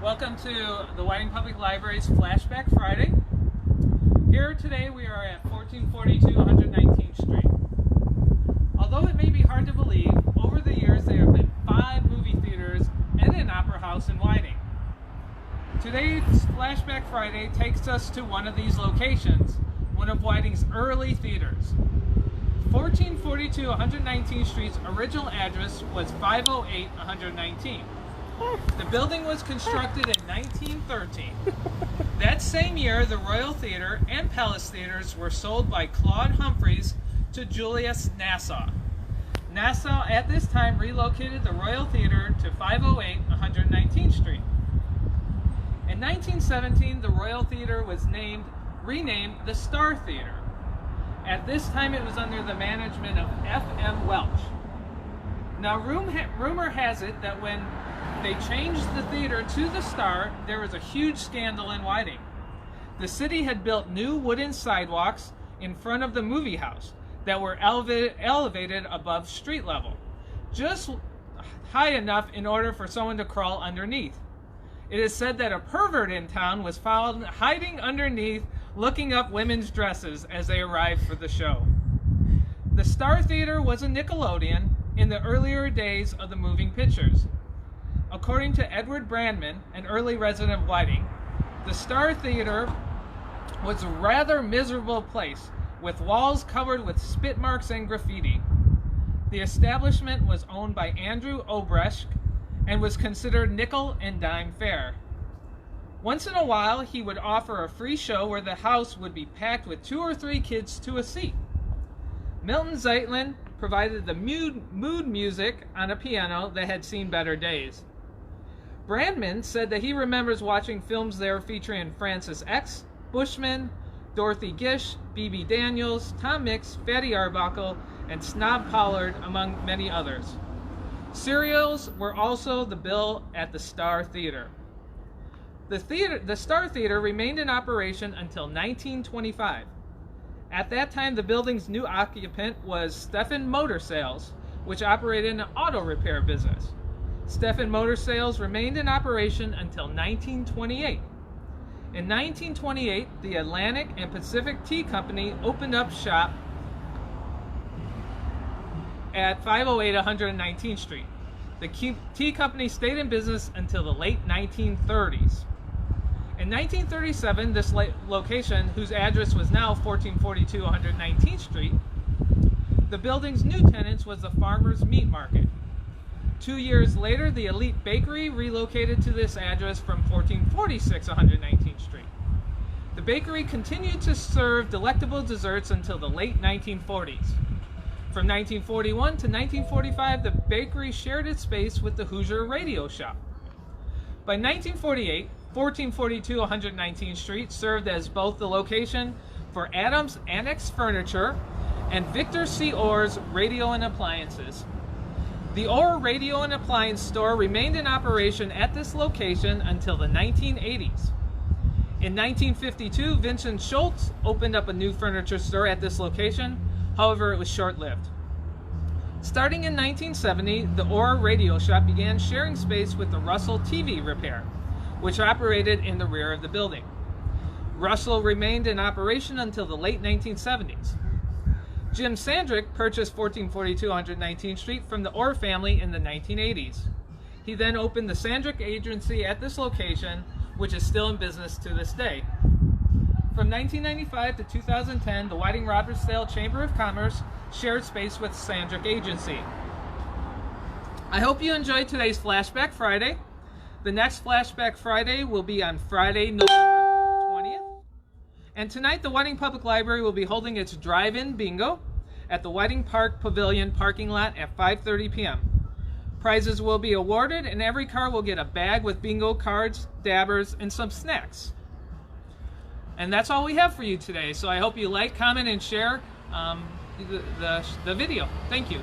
Welcome to the Whiting Public Library's Flashback Friday. Here today we are at 1442 119th Street. Although it may be hard to believe, over the years there have been 5 movie theaters and an opera house in Whiting. Today's Flashback Friday takes us to one of these locations, one of Whiting's early theaters. 1442 119th Street's original address was 508 119. The building was constructed in 1913. That same year, the Royal Theatre and Palace Theatres were sold by Claude Humphreys to Julius Nassau. Nassau at this time relocated the Royal Theatre to 508 119th Street. In 1917, the Royal Theatre was renamed the Star Theatre. At this time, it was under the management of F.M. Welch. Now, rumor has it that when they changed the theater to the Star, there was a huge scandal in Whiting. The city had built new wooden sidewalks in front of the movie house that were elevated above street level, just high enough in order for someone to crawl underneath. It is said that a pervert in town was found hiding underneath, looking up women's dresses as they arrived for the show. The Star Theater was a Nickelodeon in the earlier days of the moving pictures. According to Edward Brandman, an early resident of Whiting, the Star Theater was a rather miserable place, with walls covered with spit marks and graffiti. The establishment was owned by Andrew Obrecht and was considered nickel and dime fare. Once in a while, he would offer a free show where the house would be packed with 2 or 3 kids to a seat. Milton Zeitlin provided the mood music on a piano that had seen better days. Brandman said that he remembers watching films there featuring Francis X, Bushman, Dorothy Gish, B.B. Daniels, Tom Mix, Fatty Arbuckle, and Snob Pollard, among many others. Serials were also the bill at the Star Theater. The Star Theater remained in operation until 1925. At that time, the building's new occupant was Stephan Motor Sales, which operated an auto repair business. Stephan Motor Sales remained in operation until 1928. In 1928, the Atlantic and Pacific Tea Company opened up shop at 508 119th Street. The tea company stayed in business until the late 1930s. In 1937, this location, whose address was now 1442 119th Street, the building's new tenants was the Farmers Meat Market. 2 years later, the Elite Bakery relocated to this address from 1446 119th Street. The bakery continued to serve delectable desserts until the late 1940s. From 1941 to 1945, the bakery shared its space with the Hoosier Radio Shop. By 1948, 1442 119th Street served as both the location for Adams Annex Furniture and Victor C. Orr's Radio and Appliances. The Orr Radio and Appliance store remained in operation at this location until the 1980s. In 1952, Vincent Schultz opened up a new furniture store at this location. However, it was short-lived. Starting in 1970, the Orr Radio Shop began sharing space with the Russell TV Repair, which operated in the rear of the building. Russell remained in operation until the late 1970s. Jim Sandrick purchased 1442 119th Street from the Orr family in the 1980s. He then opened the Sandrick Agency at this location, which is still in business to this day. From 1995 to 2010, the Whiting-Robertsdale Chamber of Commerce shared space with Sandrick Agency. I hope you enjoyed today's Flashback Friday. The next Flashback Friday will be on Friday, November 20th. And tonight, the Whiting Public Library will be holding its drive-in bingo at the Whiting Park Pavilion parking lot at 5:30 p.m. Prizes will be awarded, and every car will get a bag with bingo cards, dabbers, and some snacks. And that's all we have for you today. So I hope you like, comment, and share the video. Thank you.